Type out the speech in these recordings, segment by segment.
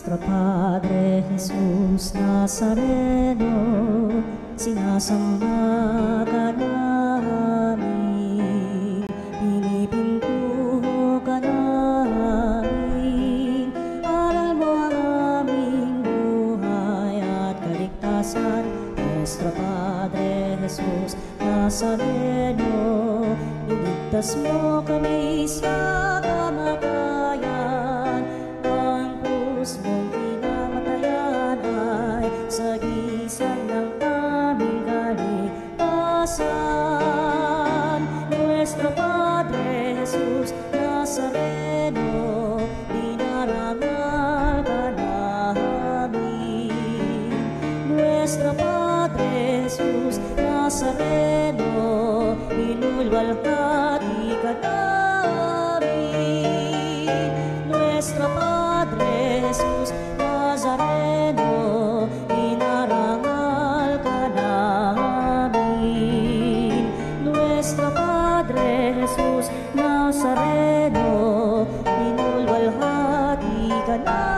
Nuestro Padre Jesús Nazareno, sinasamba ka namin, pinipintuho ka namin, aral mo ang aming buhay at kaligtasan. Nuestro Padre Jesús Nazareno, iligtas mo kami sa kamatayan, ang krus mong pinamatayan ay sagisag ng aming kaligtasan. Nuestro Padre Jesús Nazareno, dinarangal ka namin. Nuestro Padre Jesús Nazareno, inulwalhati ka namin. Nuestro Padre Jesús Nazareno, inarangal ka namin. Nuestro Padre Jesús Nazareno, inulwalhati ka namin.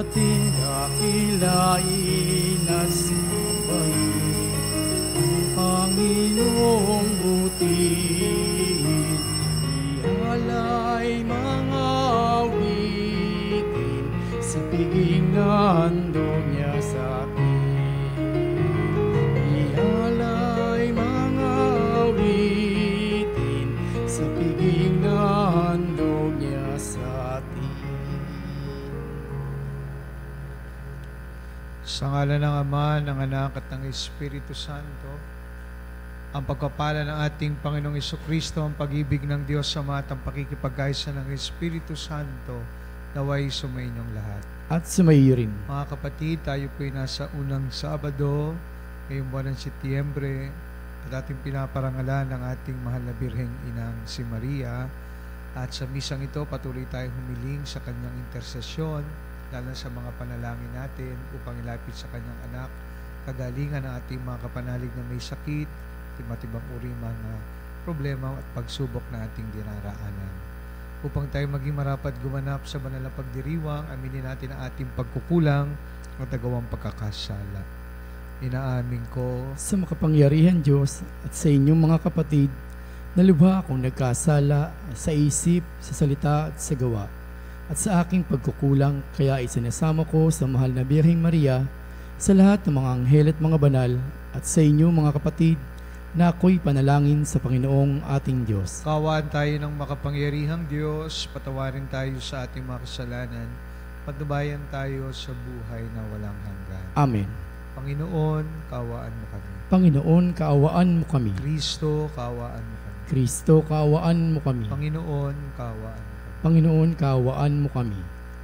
Ating dakilain at sambahin ang Panginoong butin. Ialay mga awitin sa piging na handog niya sa atin. Ialay mga awitin sa piging na handog niya sa atin. Sa ngalan ng Ama, ng Anak at ng Espiritu Santo, ang pagpapala ng ating Panginoong Jesucristo, ang pag-ibig ng Diyos Ama at ang pakikipagkaisa ng Espiritu Santo, naway sumainyong lahat. At sumaiyo rin. Mga kapatid, tayo po'y nasa unang Sabado, ngayong buwan ng Setyembre, at ating pinaparangalan ng ating mahal na Birheng Inang si Maria. At sa misang ito, patuloy tayong humiling sa kanyang intersesyon, lalo sa mga panalangin natin upang ilapit sa kanyang anak, kagalingan ng ating mga kapanalig na may sakit, timatibang uri mga problema at pagsubok na ating dinaraanan. Upang tayo maging marapat gumanap sa banal na pagdiriwang, aminin natin ang ating pagkukulang at nagawang pagkakasala. Inaamin ko Sa makapangyarihan Diyos at sa inyong mga kapatid, na lubha akong nagkasala sa isip, sa salita at sa gawa, at sa aking pagkukulang, kaya isinasama ko sa mahal na Birheng Maria, sa lahat ng mga anghel at mga banal, at sa inyo mga kapatid, na ako'y panalangin sa Panginoong ating Diyos. Kaawaan tayo ng makapangyarihang Diyos, patawarin tayo sa ating mga kasalanan, patnubayan tayo sa buhay na walang hanggan. Amen. Panginoon, kaawaan mo kami. Panginoon, kaawaan mo kami. Kristo, kaawaan mo kami. Kristo, kaawaan mo kami. Panginoon, kaawaan mo kami. Panginoon, kaawaan mo kami.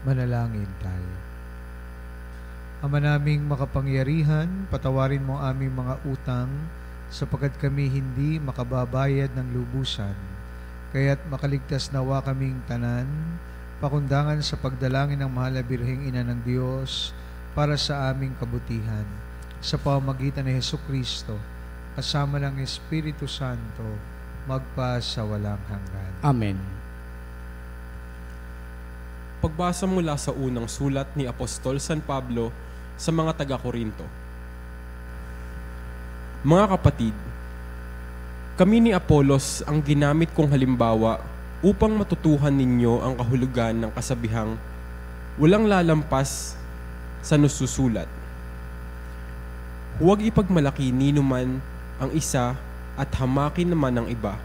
Manalangin tayo. Ama naming makapangyarihan, patawarin mo ang aming mga utang, sapagkat kami hindi makababayad ng lubusan. Kaya't makaligtas nawa kaming tanan, pakundangan sa pagdalangin ng mahal na Birheng Ina ng Diyos para sa aming kabutihan. Sa pamamagitan ni Jesucristo, kasama ng Espiritu Santo, magpa sa walang hanggan. Amen. Pagbasa mula sa unang sulat ni Apostol San Pablo sa mga taga-Korinto. Mga kapatid, kami ni Apolos ang ginamit kong halimbawa upang matutuhan ninyo ang kahulugan ng kasabihang walang lalampas sa nususulat. Huwag ipagmalaki ninuman ang isa at hamakin naman ang iba.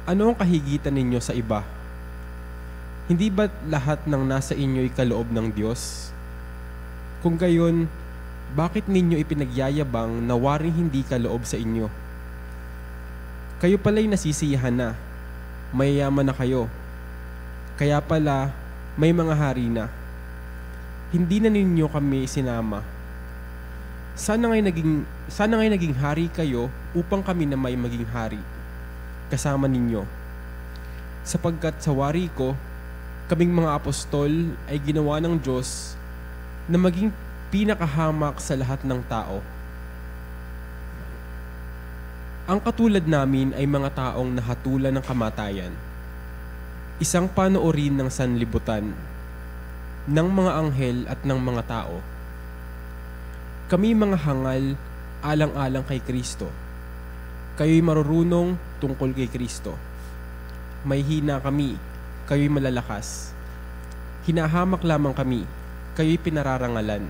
Ano ang kahigitan ninyo sa iba? Hindi ba lahat ng nasa inyo'y kaloob ng Diyos? Kung gayon, bakit ninyo ipinagyayabang na waring hindi kaloob sa inyo? Kayo pala'y nasisiyahan na, mayayaman na kayo. Kaya pala, may mga hari na. Hindi na ninyo kami sinama. Sana nga'y naging hari kayo upang kami na may maging hari kasama ninyo. Sapagkat sa wari ko, kaming mga apostol ay ginawa ng Diyos na maging pinakahamak sa lahat ng tao. Ang katulad namin ay mga taong nahatulan ng kamatayan. Isang panoorin ng sanlibutan, ng mga anghel at ng mga tao. Kami mga hangal alang-alang kay Kristo. Kayo'y marurunong tungkol kay Kristo. May hina kami, kayo'y malalakas. Hinahamak lamang kami, kayo'y pinararangalan.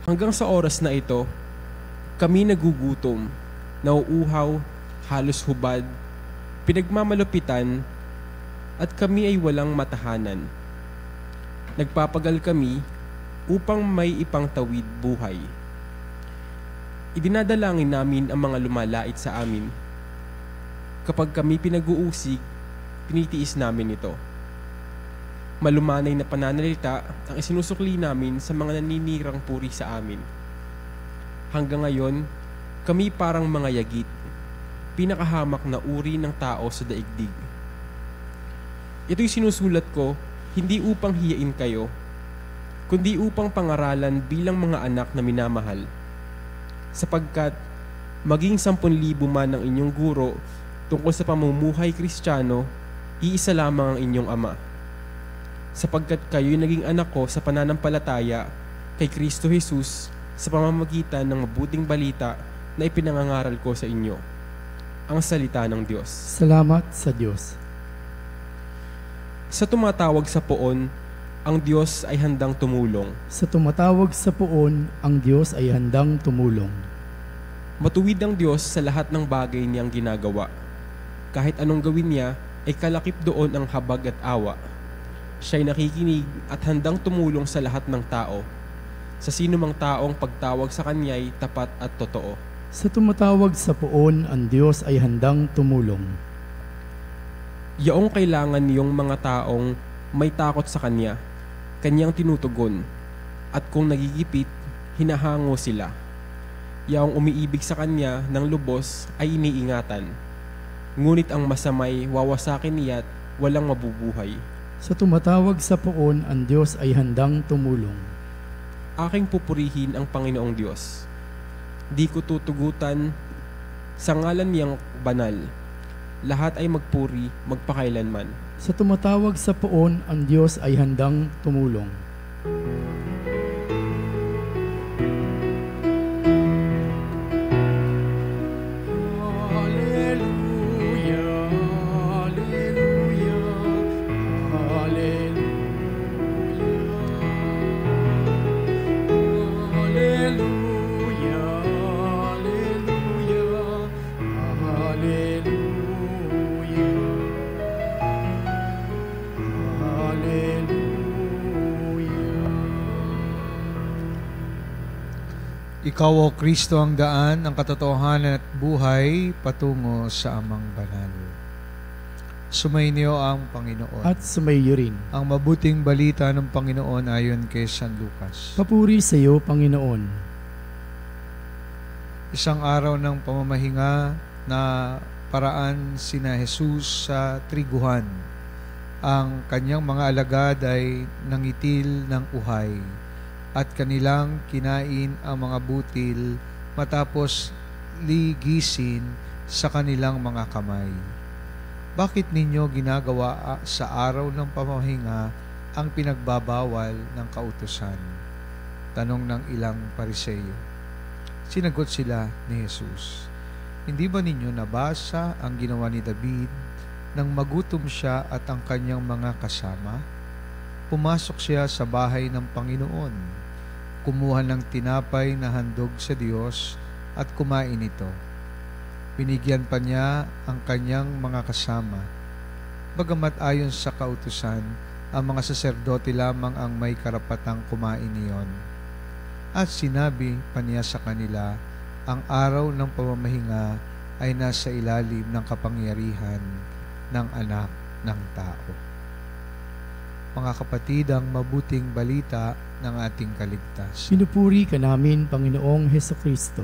Hanggang sa oras na ito, kami nagugutom, nauuhaw, halos hubad, pinagmamalupitan, at kami ay walang matahanan. Nagpapagal kami upang may ipangtawid buhay. Idinadalangin namin ang mga lumalait sa amin. Kapag kami pinag-uusig, pinitiis namin ito. Malumanay na pananalita ang isinusukli namin sa mga naninirang puri sa amin. Hanggang ngayon, kami parang mga yagit, pinakahamak na uri ng tao sa daigdig. Ito'y sinusulat ko, hindi upang hiyain kayo, kundi upang pangaralan bilang mga anak na minamahal. Sapagkat, maging 10,000 man ang inyong guro tungkol sa pamumuhay Kristiyano, iisa lamang ang inyong Ama. Sapagkat kayo'y naging anak ko sa pananampalataya kay Kristo Jesus, sa pamamagitan ng mabuting balita na ipinangangaral ko sa inyo. Ang salita ng Diyos. Salamat sa Diyos. Sa tumatawag sa poon, ang Diyos ay handang tumulong. Sa tumatawag sa poon, ang Diyos ay handang tumulong. Matuwid ang Diyos sa lahat ng bagay niyang ginagawa. Kahit anong gawin niya, ay kalakip doon ang habag at awa. Siya'y nakikinig at handang tumulong sa lahat ng tao. Sa sino mang taong pagtawag sa Kanya'y tapat at totoo. Sa tumatawag sa poon, ang Diyos ay handang tumulong. Yaong kailangan niyong mga taong may takot sa Kanya, Kanyang tinutugon, at kung nagigipit, hinahango sila. Yaong umiibig sa Kanya ng lubos ay iniingatan. Ngunit ang masamay wawasakin niya't walang mabubuhay. Sa tumatawag sa poon, ang Diyos ay handang tumulong. Aking pupurihin ang Panginoong Diyos. Di ko tutugutan sa ngalan niyang banal. Lahat ay magpuri, magpakailanman. Sa tumatawag sa poon, ang Diyos ay handang tumulong. Ikaw, O Kristo, ang daan, ang katotohanan at buhay patungo sa Amang Banal. Sumainyo ang Panginoon. At sumaiyo rin. Ang mabuting balita ng Panginoon ayon kay San Lucas. Papuri sa iyo, Panginoon. Isang araw ng pamamahinga na paraan sina Jesus sa triguhan. Ang kanyang mga alagad ay nangitil ng uhay at kanilang kinain ang mga butil matapos ligisin sa kanilang mga kamay. Bakit ninyo ginagawa sa araw ng pamamahinga ang pinagbabawal ng kautusan? Tanong ng ilang Pariseo. Sinagot sila ni Jesus, hindi ba ninyo nabasa ang ginawa ni David nang magutom siya at ang kanyang mga kasama? Pumasok siya sa bahay ng Panginoon, kumuha ng tinapay na handog sa Diyos at kumain ito. Binigyan pa niya ang kanyang mga kasama. Bagamat ayon sa kautusan, ang mga saserdote lamang ang may karapatang kumain niyon. At sinabi pa niya sa kanila, ang araw ng pamamahinga ay nasa ilalim ng kapangyarihan ng Anak ng Tao. Mga kapatid, ang mabuting balita ng ating kaligtasan. Pinupuri ka namin, Panginoong Hesukristo.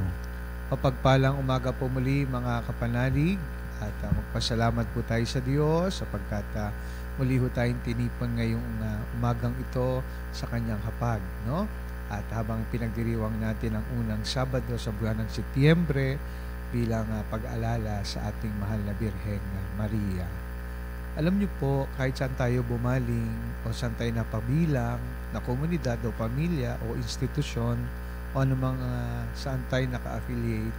Mapagpalang umaga po muli, mga kapanalig, at magpasalamat po tayo sa Diyos sapagkat muli ho tayong tinipon ngayong umagang ito sa kanyang hapag, no? At habang pinagdiriwang natin ang unang Sabado sa buwan ng Setyembre, bilang pag-alala sa ating mahal na Birheng Maria. Alam niyo po, kahit saan tayo bumaling o saan tayo napabilang na komunidad o pamilya o institusyon o anumang saan tayo naka-affiliate,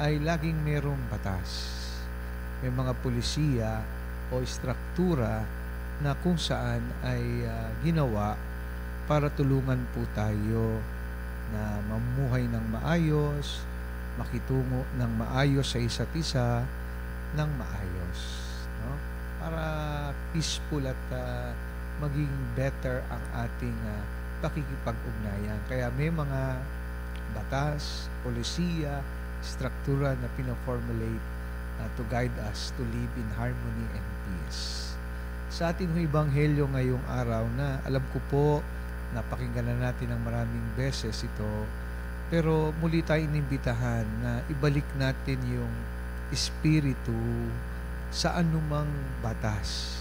ay laging merong batas. May mga pulisiya o struktura na kung saan ay ginawa para tulungan po tayo na mamuhay ng maayos, makitungo ng maayos sa isa't isa ng maayos. No? Para peaceful at maging better ang ating pakikipag-ugnayan. Kaya may mga batas, polisiya, struktura na pinaformulate to guide us to live in harmony and peace. Sa ating Ebanghelyo ngayong araw na alam ko po, napakinggan na natin ng maraming beses ito, pero muli tayo inimbitahan na ibalik natin yung espiritu sa anumang batas,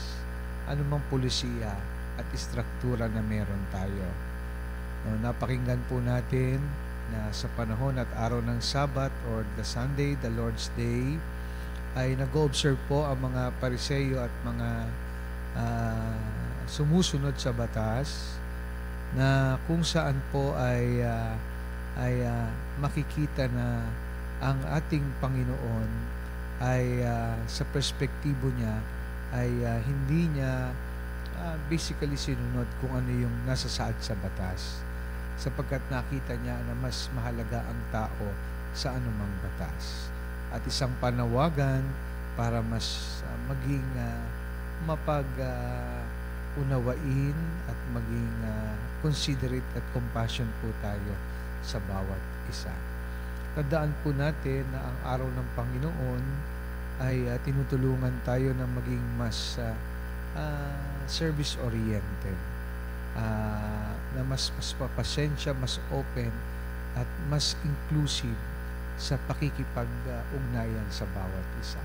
anumang pulisiya at istruktura na meron tayo. No, napakinggan po natin na sa panahon at araw ng Sabat or the Sunday, the Lord's Day, ay nag-observe po ang mga Pariseyo at mga sumusunod sa batas na kung saan po ay makikita na ang ating Panginoon ay sa perspektibo niya ay hindi niya basically sinunod kung ano yung nasa saad sa batas, sapagkat nakita niya na mas mahalaga ang tao sa anumang batas. At isang panawagan para mas maging mapag-unawain at maging considerate at compassion po tayo sa bawat isa. Tandaan po natin na ang araw ng Panginoon ay tinutulungan tayo na maging mas service-oriented, na mas papasensya, mas open, at mas inclusive sa pakikipag-ugnayan sa bawat isa.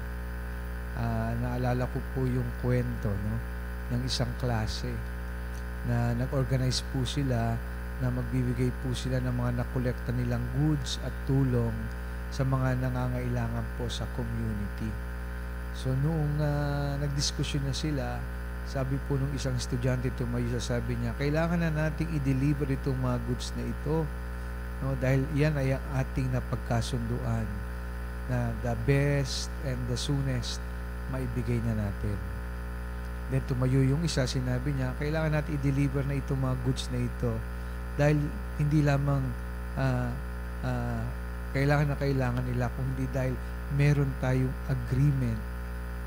Naalala ko po yung kwento, no, ng isang klase na nag-organize po sila na magbibigay po sila ng mga nakolekta nilang goods at tulong sa mga nangangailangan po sa community. So noong nagdiskusyon na sila, sabi po nung isang estudyante tumayo, sabi niya, kailangan na nating i-deliver itong mga goods na ito, no, dahil yan ay ang ating napagkasunduan na the best and the soonest maibigay na natin. Then tumayo yung isa, sinabi niya, kailangan natin i-deliver na itong mga goods na ito dahil hindi lamang kailangan nila, kundi dahil meron tayong agreement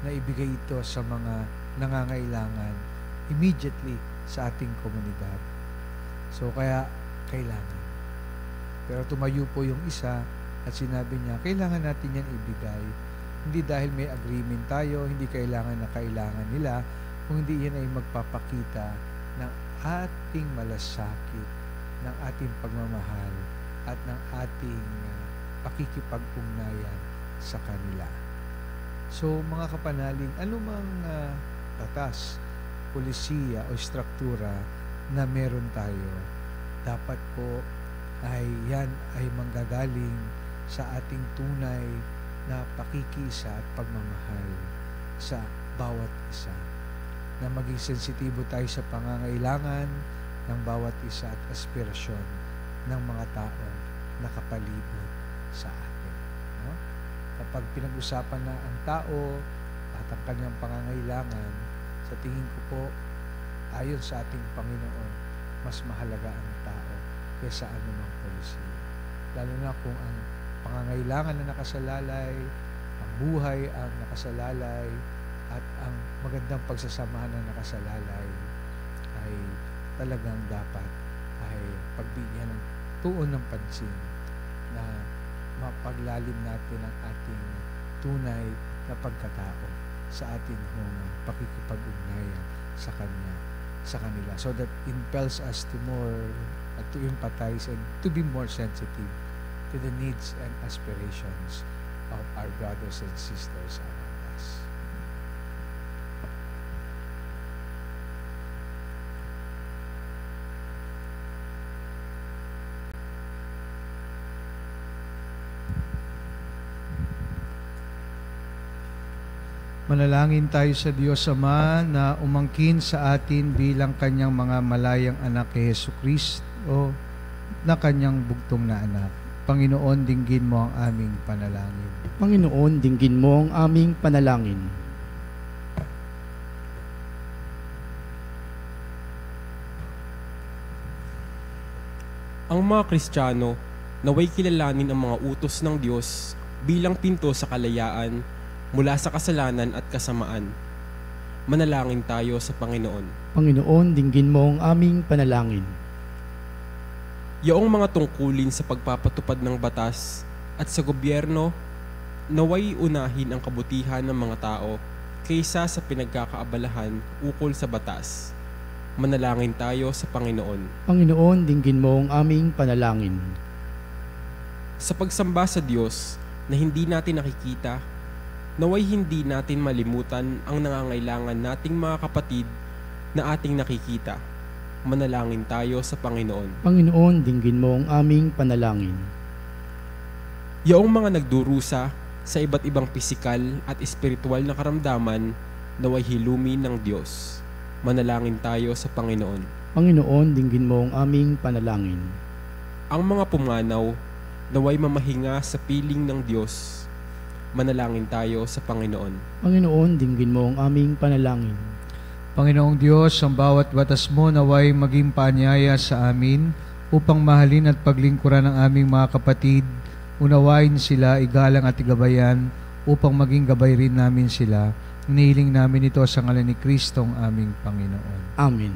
na ibigay ito sa mga nangangailangan immediately sa ating komunidad. So kaya kailangan. Pero tumayo po yung isa at sinabi niya, kailangan natin yan ibigay. Hindi dahil may agreement tayo, hindi kailangan na kailangan nila, kung hindi yan ay magpapakita ng ating malasakit, ng ating pagmamahal, at ng ating pakikipag-ugnayan sa kanila. So mga kapanaling, anumang batas, polisiya o struktura na meron tayo, dapat po ay yan ay manggagaling sa ating tunay na pakikisa at pagmamahal sa bawat isa. Na maging sensitibo tayo sa pangangailangan ng bawat isa at aspirasyon ng mga tao na kapalibot sa atin. No? Kapag pinag-usapan na ang tao at ang kanyang pangangailangan, sa tingin ko po, ayon sa ating Panginoon, mas mahalaga ang tao kaysa anumang polisiya. Lalo na kung ang pangangailangan na nakasalalay, ang buhay ang nakasalalay, at ang magandang pagsasamahan na nakasalalay ay talagang dapat ay pagbigyan ng tuon ng pansin na mapaglalim natin ang ating tunay na pagkatao sa ating pakikipag-ugnayan sa kanila, so that impels us to empathize and to be more sensitive to the needs and aspirations of our brothers and sisters around us. Manalangin tayo sa Diyos Ama na umangkin sa atin bilang kanyang mga malayang anak kay Hesus Kristo na kanyang bugtong na anak. Panginoon, dinggin mo ang aming panalangin. Panginoon, dinggin mo ang aming panalangin. Ang mga Kristiyano, naway kilalanin ang mga utos ng Diyos bilang pinto sa kalayaan mula sa kasalanan at kasamaan. Manalangin tayo sa Panginoon. Panginoon, dinggin mo ang aming panalangin. Yaong mga tungkulin sa pagpapatupad ng batas at sa gobyerno, naway unahin ang kabutihan ng mga tao kaysa sa pinagkakaabalahan ukol sa batas. Manalangin tayo sa Panginoon. Panginoon, dinggin mo ang aming panalangin. Sa pagsamba sa Diyos na hindi natin nakikita, naway hindi natin malimutan ang nangangailangan nating mga kapatid na ating nakikita. Manalangin tayo sa Panginoon. Panginoon, dinggin mo ang aming panalangin. Yaong mga nagdurusa sa iba't ibang pisikal at espiritual na karamdaman, naway hilumin ng Diyos. Manalangin tayo sa Panginoon. Panginoon, dinggin mo ang aming panalangin. Ang mga pumanaw, naway mamahinga sa piling ng Diyos. Manalangin tayo sa Panginoon. Panginoon, dinggin mo ang aming panalangin. Panginoong Diyos, ang bawat batas mo naway maging paanyaya sa amin upang mahalin at paglingkuran ang aming mga kapatid, unawain sila, igalang at igabayan upang maging gabay rin namin sila. Hinihiling namin ito sa ngalan ni Kristong aming Panginoon. Amen.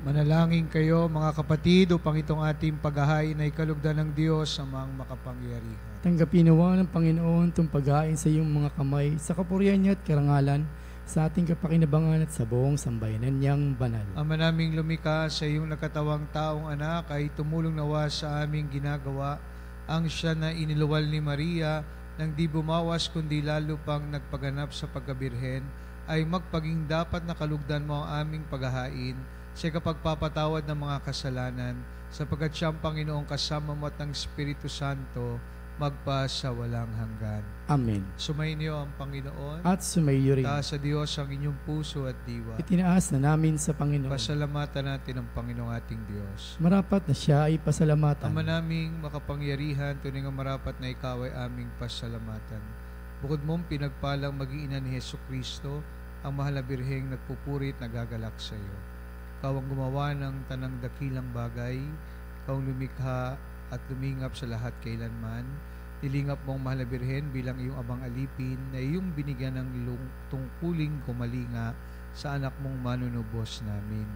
Manalangin kayo mga kapatid upang itong ating paghahain ay kalugdan ng Diyos amang makapangyarihan. Tanggapin nawa ng Panginoon itong paghain sa iyong mga kamay sa kapurihan niya at karangalan sa ating kapakinabangan at sa buong sambayanan niyang banal. Ama naming lumikha sa iyong nakatawang taong anak ay tumulong nawa sa aming ginagawa ang siya na iniluwal ni Maria nang di bumawas kundi lalo pang nagpaganap sa pagkabirhen ay magpaging dapat na kalugdan mo ang aming paghahain sa kapagpapatawad ng mga kasalanan sapagkat siyang Panginoong kasama mo at ng Espiritu Santo magpa sa walang hanggan. Amen. Sumainyo ang Panginoon At sumaiyo rin. taas sa Diyos ang inyong puso at diwa. Itinaas na namin sa Panginoon. Pasalamatan natin ang Panginoong ating Diyos. Marapat na siya ay pasalamatan. Ama naming makapangyarihan, tunay nga marapat na ikaw ay aming pasalamatan. Bukod mong pinagpalang mag-iina ni Hesus Kristo, ang mahal na birheng nagpupuri at nagagalak sa iyo. Ikaw ang gumawa ng tanang dakilang bagay, ikaw ang lumikha at lumingap sa lahat kailanman. Tilingap mong mahal na birhen bilang iyong abang alipin na iyong binigyan ng tungkuling kumalinga sa anak mong manunubos namin.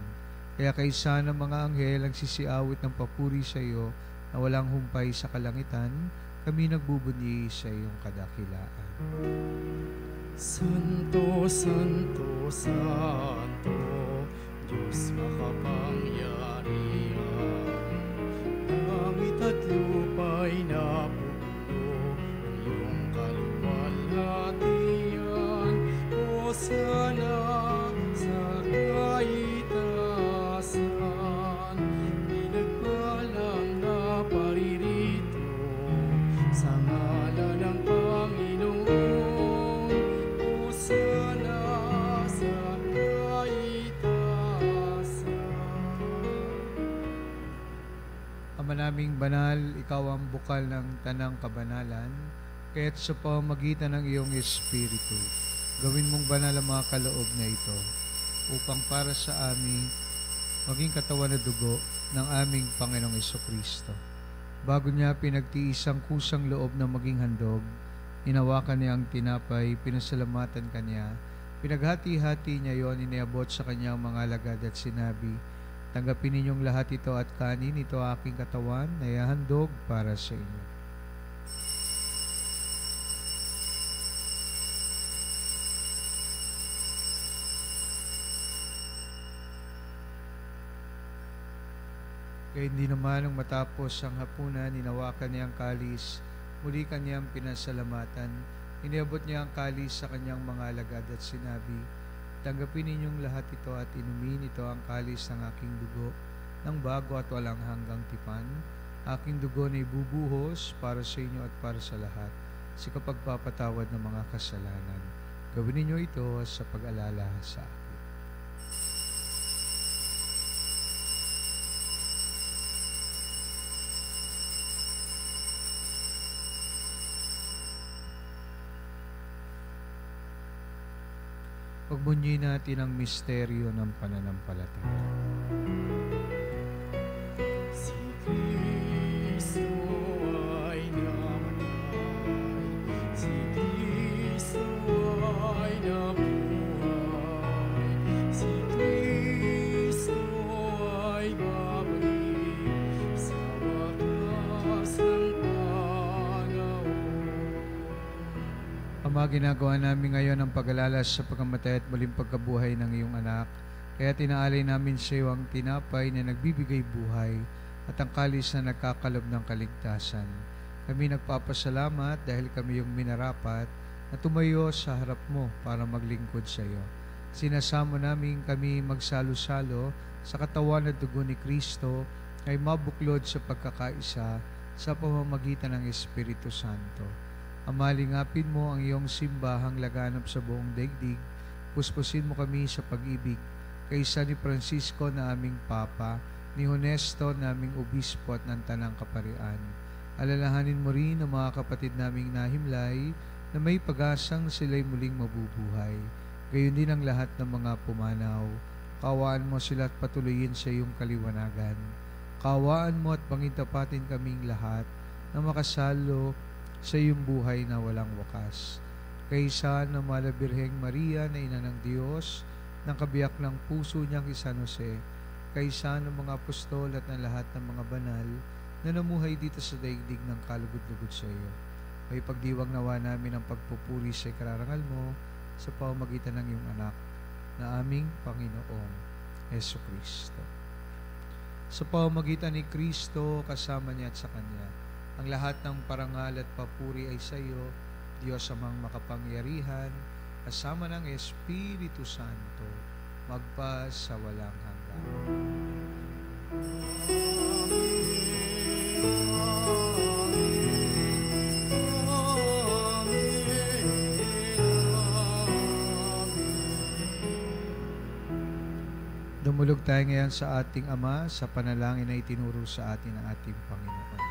Kaya kaysa ng mga anghel ang sisiawit ng papuri sa iyo na walang humpay sa kalangitan, kami nagbubunyi sa iyong kadakilaan. Santo, Santo, Santo, Diyos makapangyarihan, langit at lupa'y napupuno ng iyong kaluwalhatian. Hosana, Aming banal, ikaw ang bukal ng tanang kabanalan, kaya't sa pamamagitan ng iyong Espiritu, gawin mong banal ang mga kaloob na ito, upang para sa amin, maging katawan na dugo ng aming Panginoong Jesucristo. Bago niya pinagtiis ang kusang loob na maging handog, hinawakan niya ang tinapay, pinasalamatan kanya, pinaghati-hati niya yon, iniabot sa kanyang mga alagad at sinabi, tanggapin ninyong lahat ito at kanin, ito aking katawan na ihahandog para sa inyo. Kaya hindi naman nung matapos ang hapunan, hinawakan niya ang kalis, muli kanyang pinasalamatan, iniabot niya ang kalis sa kanyang mga alagad at sinabi, tanggapin ninyong lahat ito at inumin, ito ang kalis ng aking dugo, ng bago at walang hanggang tipan, aking dugo na ibubuhos para sa inyo at para sa lahat, sa kapagpapatawad ng mga kasalanan. Gawin ninyo ito sa pag-alala sa akin. Pagbunyi natin ang misteryo ng pananampalataya. Si Kristo ay namatay, si Kristo ay nabuhay, si Kristo ay babalik sa wakas ng panahon. Ama, ginagawa namin ngayon ang pag-alala sa pagkamatay at muling pagkabuhay ng iyong anak. Kaya tinaalay namin sa iyo ang tinapay na nagbibigay buhay at ang kalis na nagkakalob ng kaligtasan. Kami nagpapasalamat dahil kami yung minarapat na tumayo sa harap mo para maglingkod sa iyo. Sinasamo namin kami magsalo-salo sa katawan at dugo ni Kristo ay mabuklod sa pagkakaisa sa pamamagitan ng Espiritu Santo. Amalingapin mo ang iyong simbahang laganap sa buong daigdig. Puspusin mo kami sa pag-ibig kaysa ni Francisco na aming Papa, ni Honesto na aming Obispo at ng Tanang Kaparian. Alalahanin mo rin ang mga kapatid naming nahimlay na may pag-asang sila'y muling mabubuhay. Gayon din ang lahat ng mga pumanaw. Kawaan mo sila at patuloyin sa iyong kaliwanagan. Kawaan mo at pangintapatin kaming lahat na makasalo sa iyong buhay na walang wakas. Kaysa ng Malabirheng Maria na ina ng Diyos, ng kabiyak ng puso niyang si San Jose, kaysa ng mga apostol at ng lahat ng mga banal na namuhay dito sa daigdig ng kalugod-lugod sa iyo. May pagdiwang nawa namin ang pagpupuri sa ikararangal mo sa pamamagitan ng iyong anak na aming Panginoong Jesucristo. Sa pamamagitan ni Kristo, kasama niya at sa Kanya, ang lahat ng parangal at papuri ay sa iyo, Diyos amang makapangyarihan, kasama ng Espiritu Santo, magpa sa walang hanggan. Dumulog tayo ngayon sa ating Ama sa panalangin na itinuro sa atin ng ating Panginoon.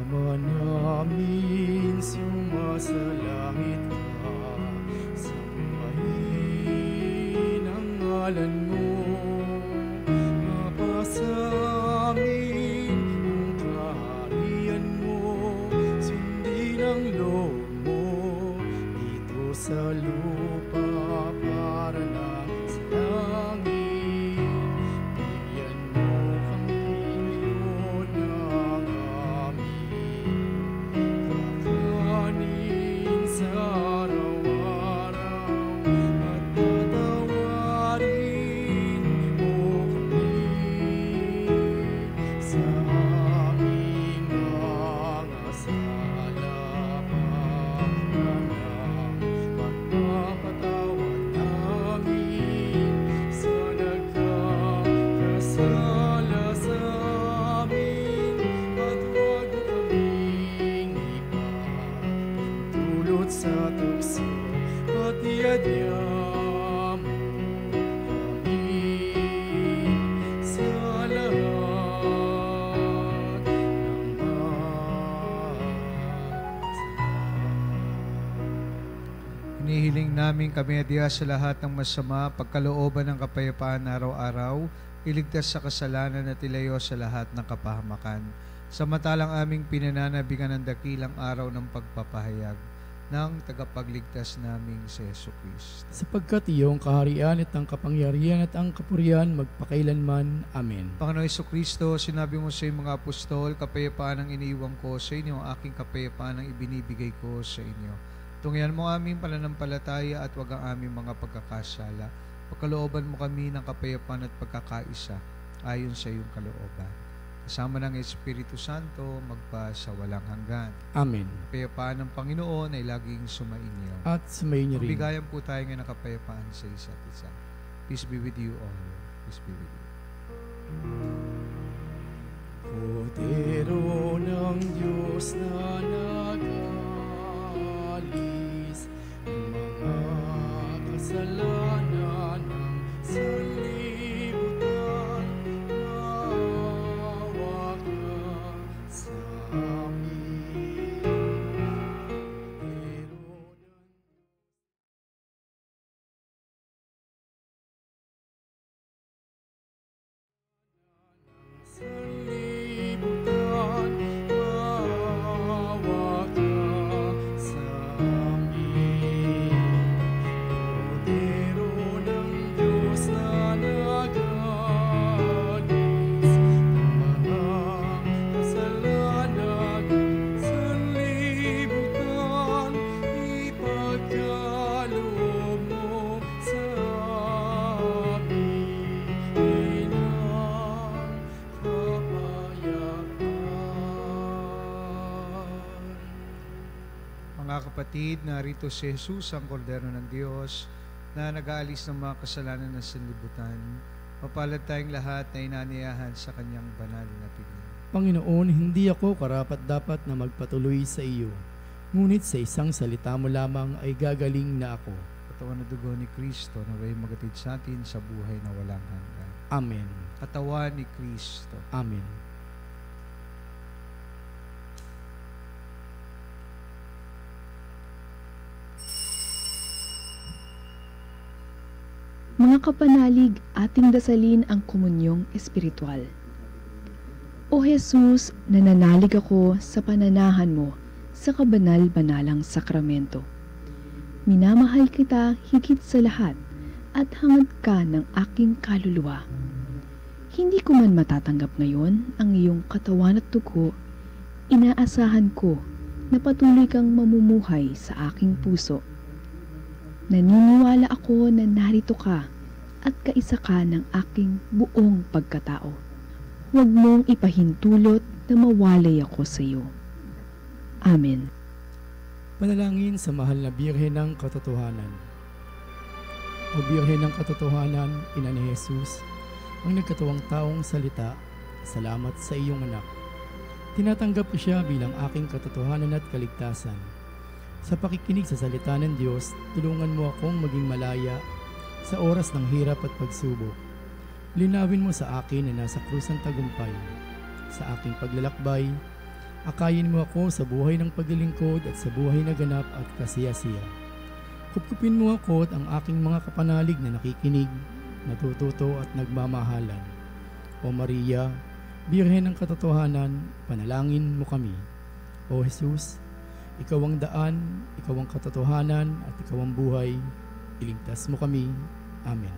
Ama namin, sumasalangit ka, sambahin ang ngalan mo, mapasamin ang kaharian mo, sundin ang loob mo, dito sa lupa para lang Inihiling namin kami adiya sa lahat ng masama, pagkalooban ng kapayapaan araw-araw, iligtas sa kasalanan at ilayo sa lahat ng kapahamakan. Samantalang aming pinananabigan ng dakilang araw ng pagpapahayag ng tagapagligtas naming si Jesucristo. Sapagkat iyong kaharian at ang kapangyarihan at ang kapurihan magpakailanman. Amen. Panginoon Jesucristo, sinabi mo sa iyong mga apostol, kapayapaan ang iniiwan ko sa inyo, ang aking kapayapaan ang ibinibigay ko sa inyo. Tungyan mo aming pananampalataya at wag ang aming mga pagkakasala. Pagkalooban mo kami ng kapayapaan at pagkakaisa ayon sa iyong kalooban. Kasama ng Espiritu Santo, magpa sa walang hanggan. Amen. Kapayapaan ng Panginoon ay laging sumainyo. At sumayin niyo rin. Mabigayan po tayo ngayon ng kapayapaan sa isa't isa. Peace be with you all. Peace be with you. Kordero ng Diyos na nag-alis ng mga kasalanan ng sanlibutan, maawa ka sa amin. Kordero ng sanlibutan, maawa ka sa amin. Kordero ng Diyos na nag-alis ng mga kasalanan ng sanlibutan, ipagkaloob mo sa amin ang kapayapaan. Mga kapatid, narito si Jesus, ang Kordero ng Diyos, na nag-aalis ng mga kasalanan ng sanlibutan. Mapalad tayong lahat na inaniyahan sa kanyang banal na piging. Panginoon, hindi ako karapat-dapat na magpatuloy sa iyo. Ngunit sa isang salita mo lamang ay gagaling na ako. Katawan na dugo ni Kristo na way magatid sa atin sa buhay na walang hanggan. Amen. Katawan ni Kristo. Amen. Mga kapanalig, ating dasalin ang komunyong espiritual. O Jesus, nananalig ako sa pananahan mo sa kabanal-banalang sakramento. Minamahal kita higit sa lahat at hangad ka ng aking kaluluwa. Hindi ko man matatanggap ngayon ang iyong katawan at dugo, inaasahan ko na patuloy kang mamumuhay sa aking puso. Naniniwala ako na narito ka at kaisa ka ng aking buong pagkatao. Huwag mong ipahintulot na mawalay ako sa iyo. Amen. Panalangin sa mahal na Birhen ng Katotohanan. O Birhen ng Katotohanan, Ina ni Jesus, ang nagkatawang taong salita, salamat sa iyong anak. Tinatanggap ko siya bilang aking katotohanan at kaligtasan. Sa pakikinig sa salita ng Diyos, tulungan mo akong maging malaya sa oras ng hirap at pagsubok. Linawin mo sa akin na nasa krus ang tagumpay. Sa aking paglalakbay, akayin mo ako sa buhay ng paglilingkod at sa buhay na ganap at kasiyasiya. Kupkupin mo ako at ang aking mga kapanalig na nakikinig, natututo at nagmamahalan. O Maria, Birhen ng Katotohanan, panalangin mo kami. O Jesus, ikaw ang daan, ikaw ang katotohanan, at ikaw ang buhay. Iligtas mo kami. Amen.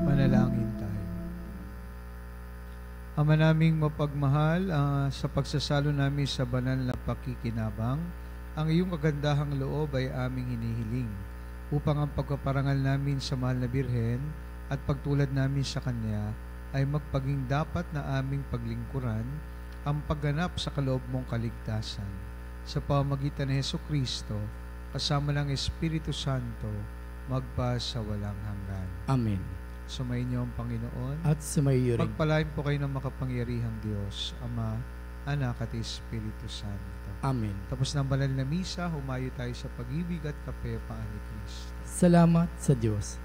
Manalangin tayo. Ama naming mapagmahal, sa pagsasalo namin sa banal na pakikinabang, ang iyong kagandahang loob ay aming hinihiling upang ang pagpaparangal namin sa mahal na Birhen at pagtulad namin sa Kanya ay magpaging dapat na aming paglingkuran ang pagganap sa kaloob mong kaligtasan. Sa pamamagitan ni Jesucristo, kasama ng Espiritu Santo, magpa sa walang hanggan. Amen. Sumayin niyo ang Panginoon. At sumayo rin. Pagpalain po kayo ng makapangyarihang Diyos, Ama, Anak at Espiritu Santo. Amen. Tapos ng banal na misa, humayo tayo sa pag-ibig at kapayapaan ni Kristo. Salamat sa Diyos.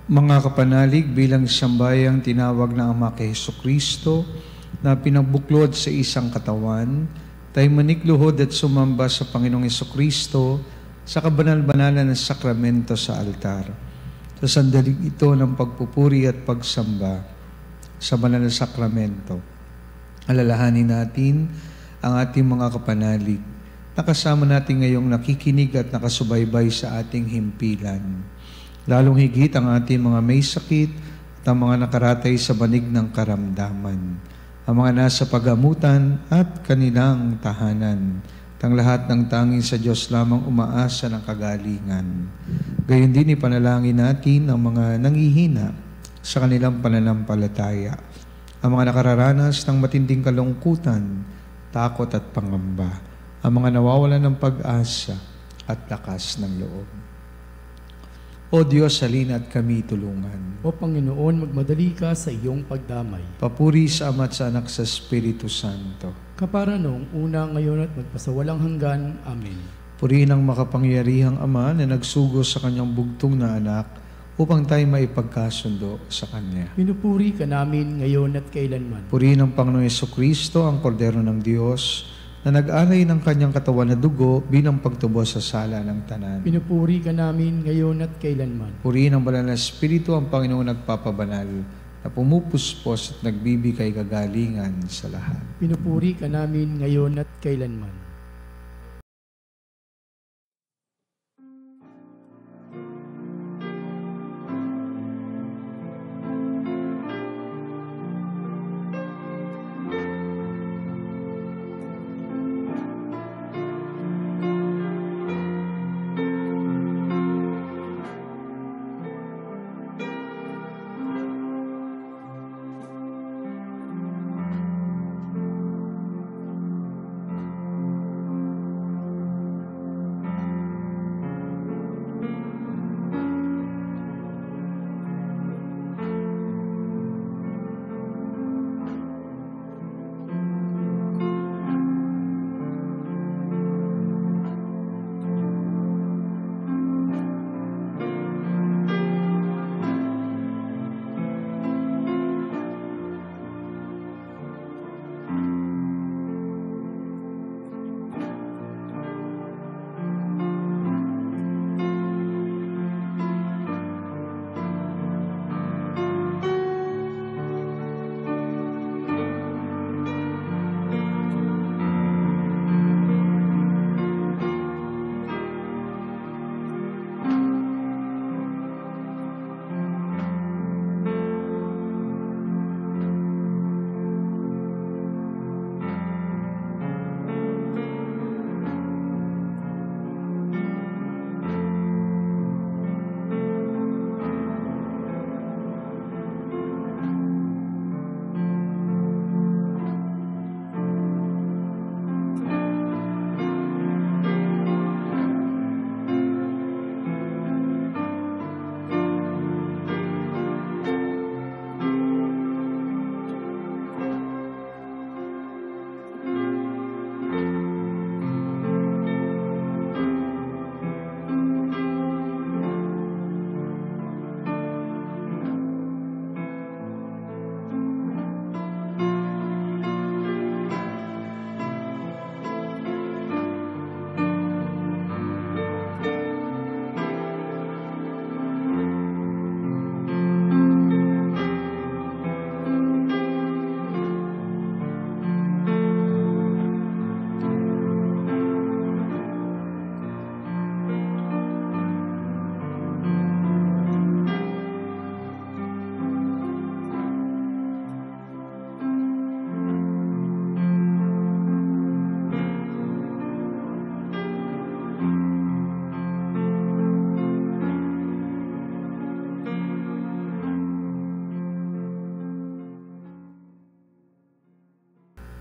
Mga kapanalig, bilang sambayang tinawag na Ama kay Jesucristo na pinagbuklod sa isang katawan, tayo manikluhod at sumamba sa Panginoong Jesucristo sa kabanal-banalan ng sakramento sa altar. Sa sandaling ito ng pagpupuri at pagsamba sa banal na sakramento, alalahanin natin ang ating mga kapanalig na kasama natin ngayong nakikinig at nakasubaybay sa ating himpilan. Lalong higit ang ating mga may sakit at ang mga nakaratay sa banig ng karamdaman, ang mga nasa pagamutan at kanilang tahanan, at ang lahat ng tanging sa Diyos lamang umaasa ng kagalingan. Gayon din ipanalangin natin ang mga nanghihina sa kanilang pananampalataya, ang mga nakararanas ng matinding kalungkutan, takot at pangamba, ang mga nawawalan ng pag-asa at lakas ng loob. O Diyos, halina at kami tulungan. O Panginoon, magmadali ka sa iyong pagdamay. Papuri sa Ama at sa Anak sa Espiritu Santo. Kapara noong una, ngayon at magpasawalang hanggan. Amen. Purihin ang makapangyarihang Ama na nagsugo sa kanyang bugtong na anak upang tayo maipagkasundo sa Kanya. Pinupuri ka namin ngayon at kailanman. Purihin ang Panginoong Jesucristo, ang Kordero ng Diyos, na nag-alay ng kanyang katawan na dugo bilang pagtubos sa sala ng tanan. Pinupuri ka namin ngayon at kailanman. Purihin ang Banal na Espiritu, ang Panginoong nagpapabanal, na pumupuspos at nagbibigay kagalingan sa lahat. Pinupuri ka namin ngayon at kailanman.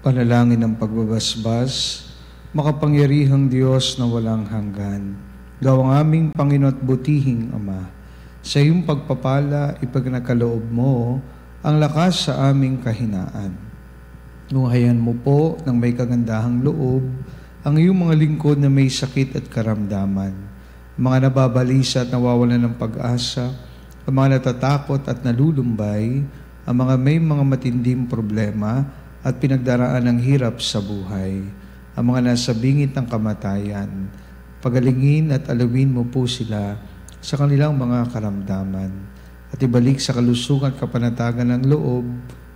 Panalangin ng pagbabasbas, makapangyarihang Diyos na walang hanggan, gawang aming Panginoon at butihing Ama, sa iyong pagpapala, ipagnakaloob mo ang lakas sa aming kahinaan. Nuhayan mo po ng may kagandahang loob ang iyong mga lingkod na may sakit at karamdaman, mga nababalisa at nawawalan ng pag-asa, ang mga natatakot at nalulumbay, ang mga may mga matinding problema at pinagdaraan ng hirap sa buhay, ang mga nasa bingit ng kamatayan. Pagalingin at alawin mo po sila sa kanilang mga karamdaman at ibalik sa kalusugan at kapanatagan ng loob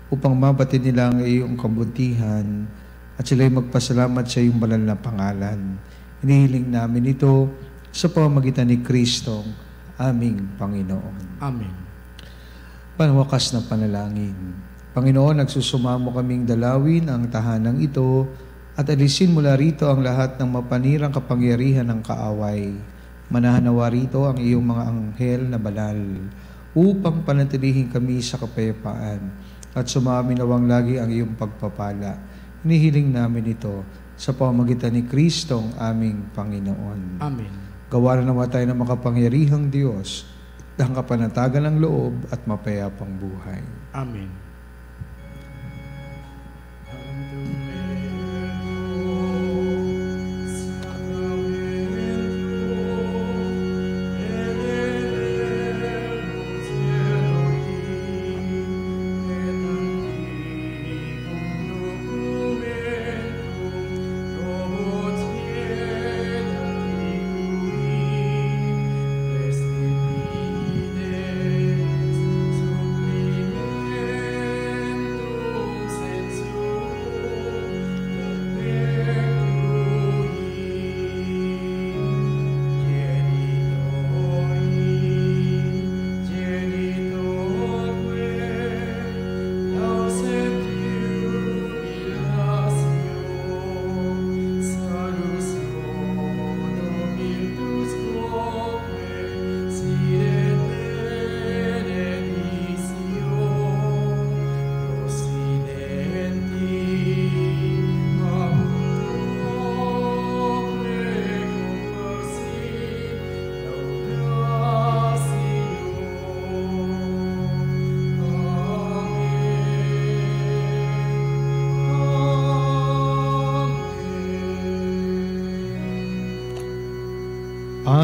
upang mabatid nila ang iyong kabutihan at sila'y magpasalamat sa iyong banal na pangalan. Hinihiling namin ito sa pamamagitan ni Kristo, aming Panginoon. Amen. Panawakas na panalangin. Panginoon, nagsusumamo kaming dalawin ang tahanang ito at alisin mula rito ang lahat ng mapanirang kapangyarihan ng kaaway. Manahanawa rito ang iyong mga anghel na banal upang panatilihin kami sa kapayapaan at sumaminawang lagi ang iyong pagpapala. Hinihiling namin ito sa pamamagitan ni Kristo, aming Panginoon. Amen. Gawa na naman tayo ng makapangyarihang Diyos, ang kapanatagan ng loob at mapayapang buhay. Amen.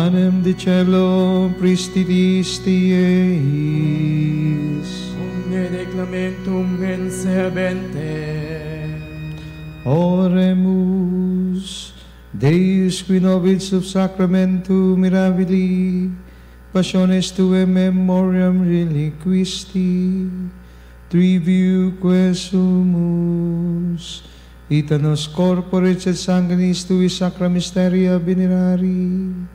Panem de cielo pristitis Omne declamentum in sebente. Oremus, Deus qui nobis sub sacramentum mirabili, passiones tuae memoriam reliquisti, triviuque sumus, ita nos corporis et sanguinis tui sacra mysteria venerari,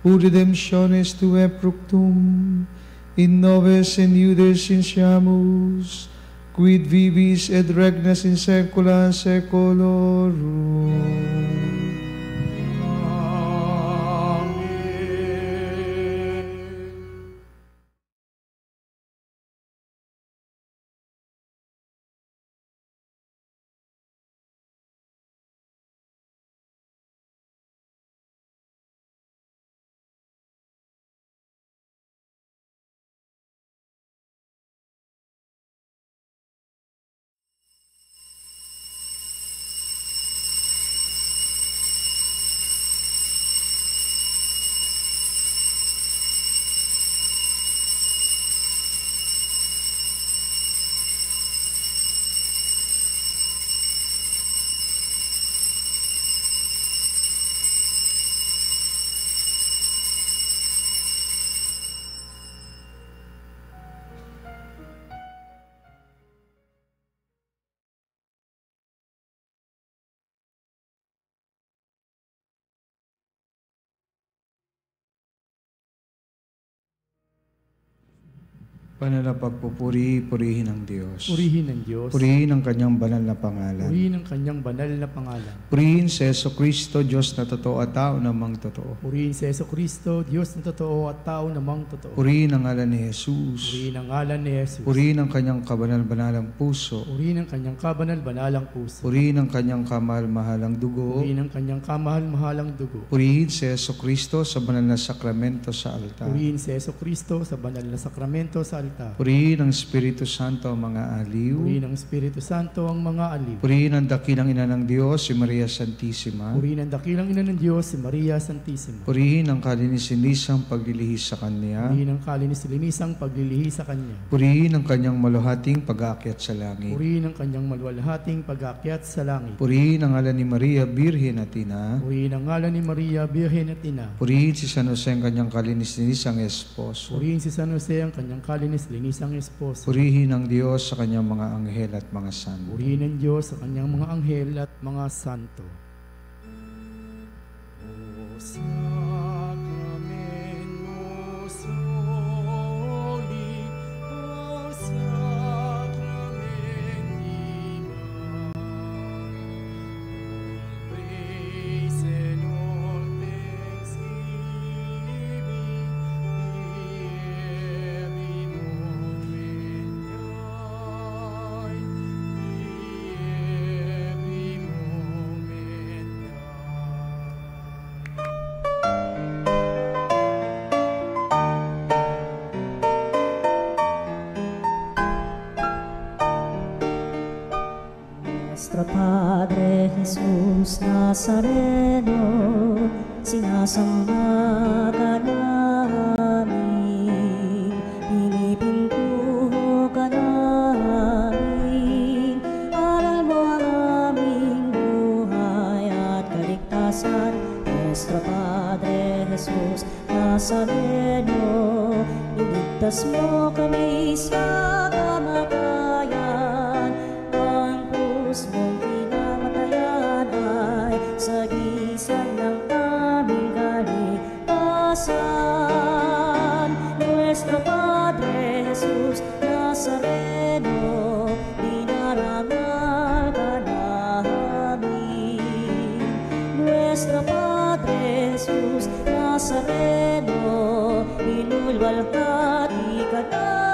ut redemptionis tuae fructum, in noves in iudes insciamus, quid vivis et regnas in saecula saeculorum. Panalapagpupuri, purihin ang Diyos. Purihin ng Diyos. Purihin ang kanyang banal na pangalan. Purihin ang kanyang banal na pangalan. Purihin si Jesucristo, Diyos na totoo at tao namang totoo. Purihin si Jesucristo, Diyos na totoo at tao namang totoo. Purihin ang ngalan ni Jesus. Purihin ang ngalan ni Jesus. Purihin ang kanyang kabanal-banalang puso. Purihin ang kanyang kabanal-banalang puso. Purihin ang kanyang kamahal-mahalang dugo. Purihin ang kanyang kamahal-mahalang dugo. Purihin si Jesucristo sa banal na sakramento sa altar. Purihin si Jesucristo sa banal na sakramento sa altar. altar. Purihin ng Espiritu Santo ang mga aliw. Purihin ng Espiritu Santo ang mga aliw. Purihin ang dakilang ina ng Diyos, si Maria Santissima. Purihin ang dakilang ina ng Diyos, si Maria Santissima. Purihin ang kalinis-linisang paglilihis sa Kanya. Purihin ang kalinis-linisang paglilihi sa Kanya. Purihin ang Kanyang maluhating pag-aakyat sa langit. Purihin ang Kanyang maluwalhating pag-aakyat sa langit. Purihin ang ngalan ni Maria, Birhen at Ina. Purihin ang ngalan ni Maria, Birhen at Ina. Purihin si San Jose ang Kanyang kalinis-linisang esposo. Purihin si San Jose ang Kanyang kalinis-linisang esposo. Purihin ang Diyos sa Kanyang mga anghel at mga santo. Purihin ang Diyos sa Kanyang mga anghel at mga santo. O Sacramentus Soli, O Sacramenti Praise and all thanksgiving, every moment Nuestro Padre Jesus Nazareno, sinasamba ka namin, pinipintuho ka namin, aral mo ang aming buhay at kaligtasan. Nuestro Padre Jesus Nazareno, iligtas mo kami sa kamatayan, ang krus mong pinamatayan ay sagisag ng aming kaligtasan. Nuestro Padre Jesus Nazareno, dinarangal ka namin. Nuestro Padre Jesus Nazareno, inulwalhati ka namin.